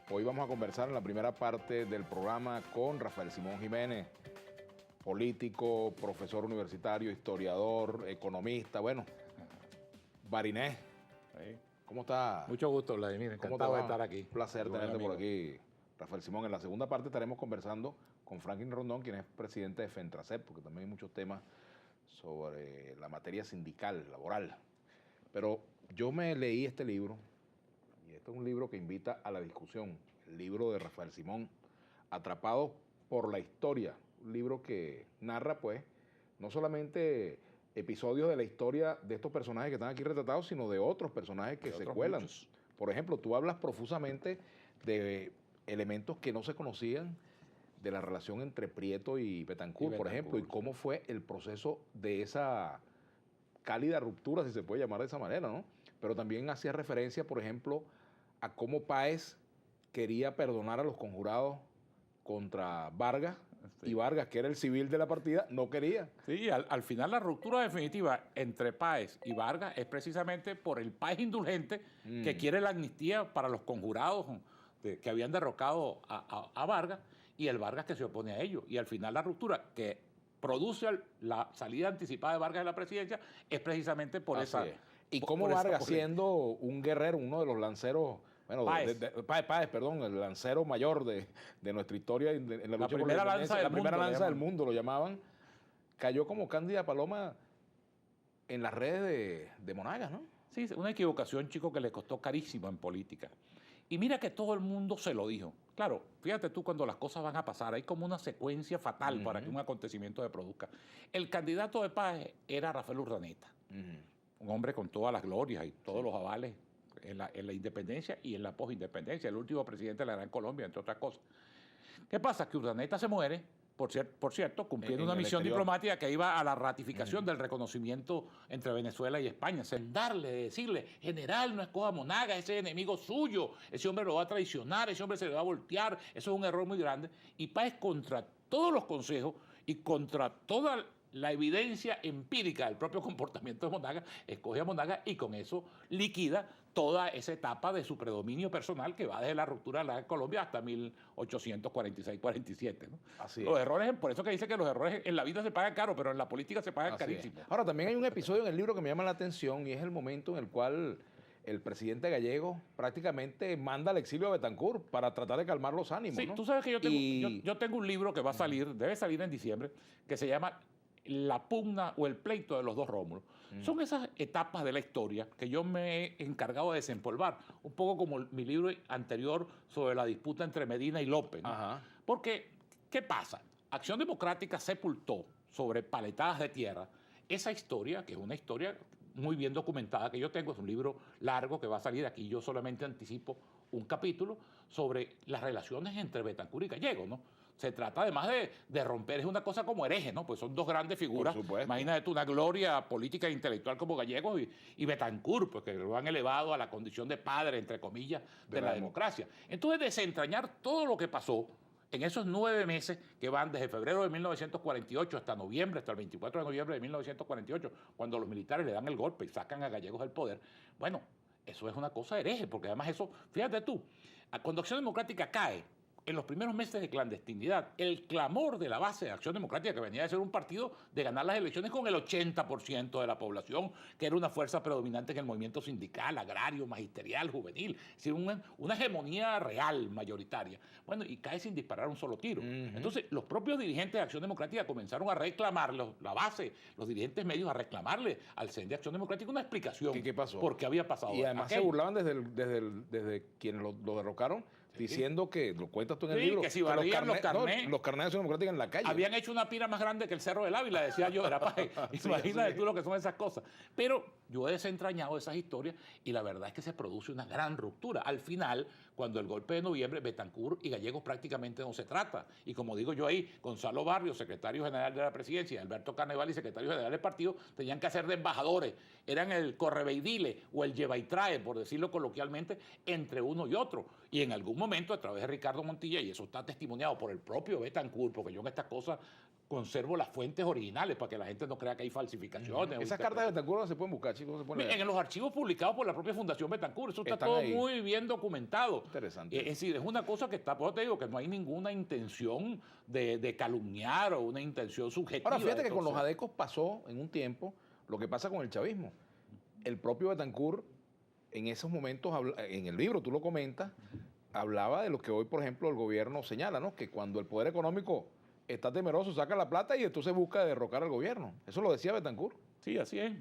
Hoy vamos a conversar en la primera parte del programa con Rafael Simón Jiménez, político, profesor universitario, historiador, economista, bueno, barinés. ¿Cómo está? Mucho gusto, Vladimir, encantado de estar aquí. Un placer tenerte por aquí, Rafael Simón. En la segunda parte estaremos conversando con Franklin Rondón, quien es presidente de FENTRACEP, porque también hay muchos temas sobre la materia sindical, laboral. Pero yo me leí este libro, y este es un libro que invita a la discusión, el libro de Rafael Simón, Atrapado por la Historia, un libro que narra, pues, no solamente episodios de la historia de estos personajes que están aquí retratados, sino de otros personajes que se cuelan. Muchos. Por ejemplo, tú hablas profusamente de elementos que no se conocían de la relación entre Prieto y Betancur, por ejemplo, y cómo fue el proceso de esa cálida ruptura, si se puede llamar de esa manera, ¿no? Pero también hacía referencia, por ejemplo, a cómo Páez quería perdonar a los conjurados contra Vargas, sí. Y Vargas, que era el civil de la partida, no quería. Sí, al final la ruptura definitiva entre Páez y Vargas es precisamente por el Páez indulgente que quiere la amnistía para los conjurados que habían derrocado a Vargas, y el Vargas que se opone a ello. Y al final la ruptura que produce la salida anticipada de Vargas de la presidencia es precisamente por esa... Y cómo Vargas, siendo un guerrero, uno de los lanceros, bueno, Páez, perdón, el lancero mayor de nuestra historia, en la lucha por la independencia, la primera lanza del mundo, lo llamaban, cayó como Cándida Paloma en las redes de Monagas, ¿no? Sí, una equivocación, chico, que le costó carísimo en política. Y mira que todo el mundo se lo dijo. Claro, fíjate tú, cuando las cosas van a pasar, hay como una secuencia fatal para que un acontecimiento se produzca. El candidato de Páez era Rafael Urdaneta, un hombre con todas las glorias y todos los avales en la independencia y en la posindependencia, el último presidente de la Gran Colombia, entre otras cosas. ¿Qué pasa? Que Urdaneta se muere, por cierto, cumpliendo una misión diplomática que iba a la ratificación del reconocimiento entre Venezuela y España. Decirle, general, no escoja a Monagas, ese es enemigo suyo, ese hombre lo va a traicionar, ese hombre se le va a voltear, eso es un error muy grande. Y Páez, contra todos los consejos y contra toda la evidencia empírica del propio comportamiento de Monagas, escoge a Monagas y con eso liquida toda esa etapa de su predominio personal que va desde la ruptura de la Colombia hasta 1846-47. ¿no? Así los errores, por eso que dice que los errores en la vida se pagan caro, pero en la política se pagan carísimo. Ahora, también hay un episodio en el libro que me llama la atención, y es el momento en el cual el presidente gallego prácticamente manda al exilio a Betancur para tratar de calmar los ánimos. Sí, ¿no? Tú sabes que yo tengo un libro que va a salir, debe salir en diciembre, que se llama La pugna o el pleito de los dos Rómulos. Son esas etapas de la historia que yo me he encargado de desempolvar, un poco como mi libro anterior sobre la disputa entre Medina y López, ¿no? Porque, ¿qué pasa? Acción Democrática sepultó sobre paletadas de tierra esa historia, que es una historia muy bien documentada que yo tengo, es un libro largo que va a salir aquí, yo solamente anticipo un capítulo sobre las relaciones entre Betancur y Gallego, ¿no? Se trata además de romper, es una cosa como hereje, ¿no? Pues son dos grandes figuras. Imagínate tú, una gloria política e intelectual como Gallegos y Betancur, pues que lo han elevado a la condición de padre, entre comillas, de la democracia. Entonces, desentrañar todo lo que pasó en esos 9 meses que van desde febrero de 1948 hasta noviembre, hasta el 24 de noviembre de 1948, cuando los militares le dan el golpe y sacan a Gallegos del poder, bueno, eso es una cosa hereje, porque además eso, fíjate tú, cuando Acción Democrática cae, en los primeros meses de clandestinidad, el clamor de la base de Acción Democrática, que venía de ser un partido de ganar las elecciones con el 80% de la población, que era una fuerza predominante en el movimiento sindical, agrario, magisterial, juvenil, es decir, una hegemonía real, mayoritaria. Bueno, y cae sin disparar un solo tiro. Entonces, los propios dirigentes de Acción Democrática comenzaron a reclamar, la base, los dirigentes medios, a reclamarle al CEN de Acción Democrática una explicación. ¿Qué pasó? Por qué había pasado. Y además se burlaban desde quienes lo derrocaron, diciendo que, lo cuentas tú en el libro, que si barrían los carnés. Los carnés de Acción Democrática en la calle. Habían hecho una pira más grande que el Cerro del Ávila, decía yo, era Páez. Imagínate tú lo que son esas cosas. Pero yo he desentrañado esas historias y la verdad es que se produce una gran ruptura. Al final, cuando el golpe de noviembre, Betancur y Gallegos prácticamente no se trata. Y como digo yo ahí, Gonzalo Barrios, secretario general de la presidencia, y Alberto Carnevali, secretario general del partido, tenían que hacer de embajadores. Eran el correveidile o el lleva y trae, por decirlo coloquialmente, entre uno y otro. Y en algún momento, a través de Ricardo Montilla, y eso está testimoniado por el propio Betancourt, porque yo en estas cosas conservo las fuentes originales para que la gente no crea que hay falsificaciones. Esas cartas de Betancourt no se pueden buscar, chicos, no se pueden leer. En los archivos publicados por la propia Fundación Betancourt, eso está Están todo ahí. muy bien documentado. Interesante. Es decir, es una cosa que está, por eso te digo que no hay ninguna intención de calumniar o una intención subjetiva. Ahora, fíjate de que con los torcer. adecos pasó en un tiempo lo que pasa con el chavismo. El propio Betancourt, en esos momentos, en el libro tú lo comentas, hablaba de lo que hoy, por ejemplo, el gobierno señala, ¿no? Que cuando el poder económico está temeroso, saca la plata y entonces busca derrocar al gobierno. Eso lo decía Betancourt. Sí, así es.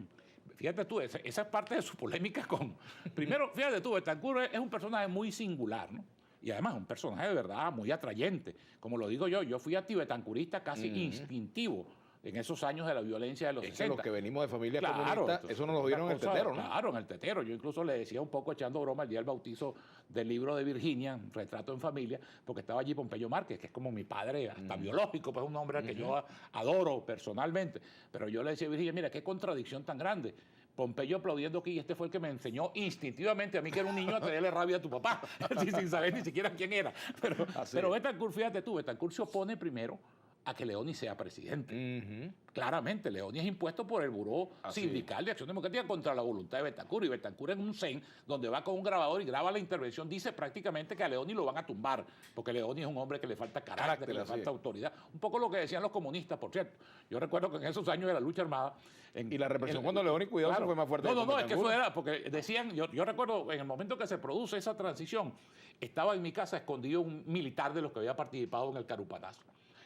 Fíjate tú, esa es parte de su polémica con... Primero, fíjate tú, Betancourt es un personaje muy singular, ¿no? Y además un personaje de verdad muy atrayente. Como lo digo yo fui antibetancourista casi instintivo en esos años de la violencia de los Es 60. que los que venimos de familia Claro, comunista, entonces, eso nos lo dieron en el una cosa- tetero, ¿no? Claro, en el tetero. Yo incluso le decía un poco echando broma el día del bautizo del libro de Virginia, Retrato en Familia, porque estaba allí Pompeyo Márquez, que es como mi padre, hasta biológico, pues es un hombre al que yo adoro personalmente. Pero yo le decía a Virginia, mira, qué contradicción tan grande. Pompeyo aplaudiendo aquí, y este fue el que me enseñó instintivamente a mí que era un niño a tenerle rabia a tu papá, sin saber ni siquiera quién era. Pero Betancourt, fíjate tú, Betancourt se opone primero a que Leoni sea presidente. Claramente, Leoni es impuesto por el Buró Sindical de Acción Democrática contra la voluntad de Betancourt. Y Betancourt en un CEN, donde va con un grabador y graba la intervención, dice prácticamente que a Leoni lo van a tumbar, porque Leoni es un hombre que le falta carácter, que le falta autoridad. Un poco lo que decían los comunistas, por cierto. Yo recuerdo que en esos años de la lucha armada... Y la represión cuando Leoni cuidado se fue más fuerte. No, es que eso era, porque decían, yo recuerdo en el momento que se produce esa transición, estaba en mi casa escondido un militar de los que había participado en el Carupanazo.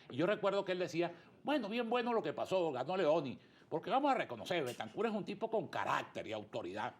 Y yo recuerdo que él decía, bueno, bien bueno lo que pasó, ganó Leoni, porque vamos a reconocer, Betancourt es un tipo con carácter y autoridad,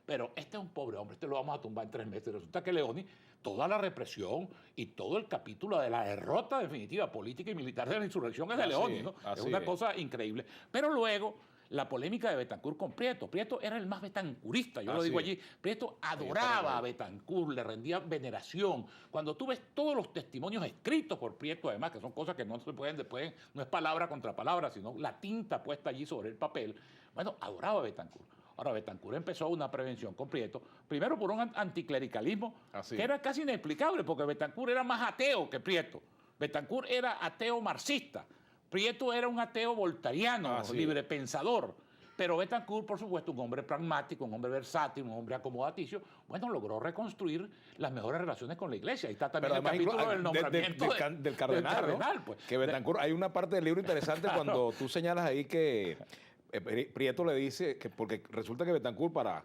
pero este es un pobre hombre, este lo vamos a tumbar en 3 meses. Resulta que Leoni, toda la represión y todo el capítulo de la derrota definitiva política y militar de la insurrección es de Leoni, ¿no? Es una cosa increíble. Pero luego... la polémica de Betancourt con Prieto. Prieto era el más betancurista, yo lo digo allí. Prieto adoraba a Betancourt, le rendía veneración. Cuando tú ves todos los testimonios escritos por Prieto, además, que son cosas que no se pueden después, no es palabra contra palabra, sino la tinta puesta allí sobre el papel, bueno, adoraba a Betancourt. Ahora, Betancourt empezó una prevención con Prieto, primero por un anticlericalismo que era casi inexplicable, porque Betancourt era más ateo que Prieto. Betancourt era ateo marxista. Prieto era un ateo voltariano, librepensador. Pero Betancourt, por supuesto, un hombre pragmático, un hombre versátil, un hombre acomodaticio, bueno, logró reconstruir las mejores relaciones con la iglesia. Ahí está también el capítulo del nombramiento del cardenal, ¿no? Pues. Que Betancourt, hay una parte del libro interesante cuando tú señalas ahí que Prieto le dice que porque resulta que Betancourt, para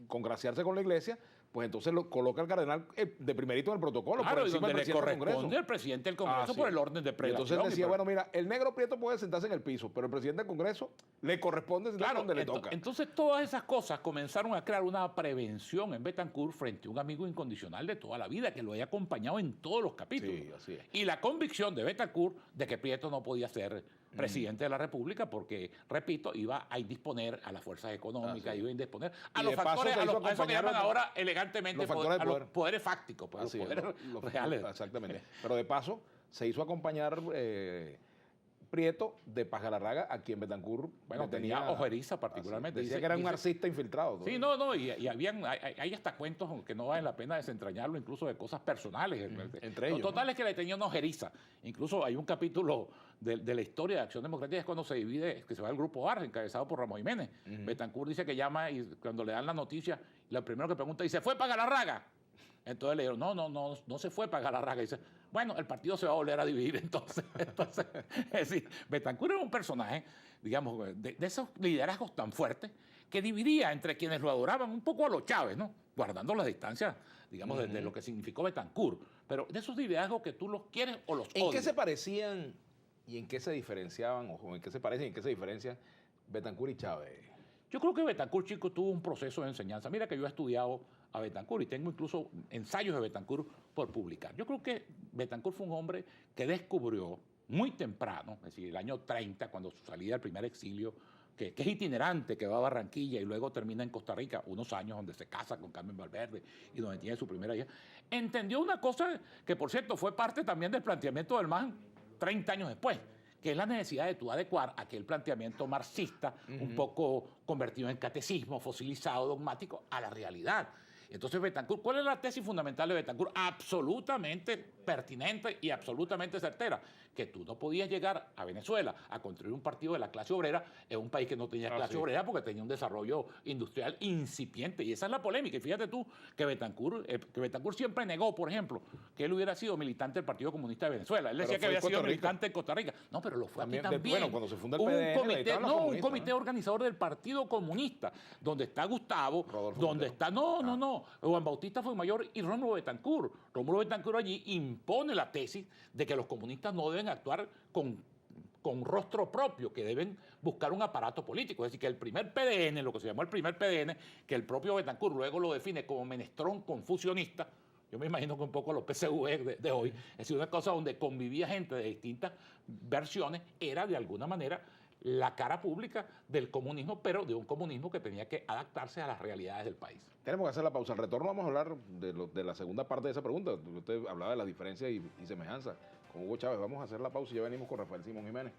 congraciarse con la iglesia, pues entonces lo coloca el cardenal de primerito en el protocolo. Claro, por encima y donde del le presidente del Congreso. corresponde al presidente del Congreso por el orden de prelación. Entonces él decía, bueno, mira, el negro Prieto puede sentarse en el piso, pero el presidente del Congreso le corresponde sentarse donde le toca. Entonces todas esas cosas comenzaron a crear una prevención en Betancourt frente a un amigo incondicional de toda la vida que lo había acompañado en todos los capítulos. Sí, así es. Y la convicción de Betancourt de que Prieto no podía ser presidente de la República porque, repito, iba a indisponer a las fuerzas económicas, iba a indisponer a los factores, a eso que llaman ahora elegantemente a los poderes fácticos, pues, los poderes reales. Exactamente. Pero de paso, se hizo acompañar Prieto de Paz Galarraga, a quien Betancourt tenía ojeriza particularmente. Dice que era un artista infiltrado. Sí, y hay hasta cuentos que no vale la pena desentrañarlo, incluso de cosas personales. Entre ellos. Lo total es que le tenía una ojeriza. Incluso hay un capítulo de la historia de Acción Democrática, es cuando se divide, que se va el grupo ARS, encabezado por Ramos Jiménez. Betancourt dice que llama y cuando le dan la noticia, lo primero que pregunta dice, ¿fue para Galarraga? Entonces le dijeron, no se fue para Galarraga. Y dice, bueno, el partido se va a volver a dividir entonces. Es decir, Betancourt era un personaje, digamos, de esos liderazgos tan fuertes que dividía entre quienes lo adoraban un poco a los Chávez, ¿no? Guardando las distancias, digamos, de lo que significó Betancourt. Pero de esos liderazgos que tú los quieres o los odias. ¿En qué se parecían y en qué se diferenciaban, o en qué se parecen y en qué se diferencian Betancourt y Chávez? Yo creo que Betancourt, chico, tuvo un proceso de enseñanza. Mira que yo he estudiado a Betancourt y tengo incluso ensayos de Betancourt por publicar. Yo creo que Betancourt fue un hombre que descubrió muy temprano, es decir, el año 30, cuando salía del primer exilio, que es itinerante, que va a Barranquilla y luego termina en Costa Rica, unos años donde se casa con Carmen Valverde y donde tiene su primera hija, entendió una cosa que, por cierto, fue parte también del planteamiento del MAN 30 años después, que es la necesidad de tú adecuar aquel planteamiento marxista, un poco convertido en catecismo, fosilizado, dogmático, a la realidad. Entonces Betancourt, ¿cuál es la tesis fundamental de Betancourt? Absolutamente pertinente y absolutamente certera, que tú no podías llegar a Venezuela a construir un partido de la clase obrera en un país que no tenía clase obrera porque tenía un desarrollo industrial incipiente. Y esa es la polémica. Y fíjate tú que Betancourt siempre negó, por ejemplo, que él hubiera sido militante del Partido Comunista de Venezuela. Él decía que había sido militante en Costa Rica. No, pero lo fue aquí también. Bueno, cuando se funda el PDN, un comité organizador del Partido Comunista, donde está Gustavo, Rodolfo donde está... No. Juan Bautista Fuenmayor y Rómulo Betancourt. Rómulo Betancourt allí impone la tesis de que los comunistas no deben actuar con rostro propio, que deben buscar un aparato político. Es decir, que el primer PDN, lo que se llamó el primer PDN, que el propio Betancourt luego lo define como menestrón confusionista, yo me imagino que un poco los PCV de hoy, es decir, una cosa donde convivía gente de distintas versiones, era de alguna manera la cara pública del comunismo, pero de un comunismo que tenía que adaptarse a las realidades del país. Tenemos que hacer la pausa. Al retorno vamos a hablar de la segunda parte de esa pregunta. Usted hablaba de la diferencia y semejanza con Hugo Chávez. Vamos a hacer la pausa y ya venimos con Rafael Simón Jiménez.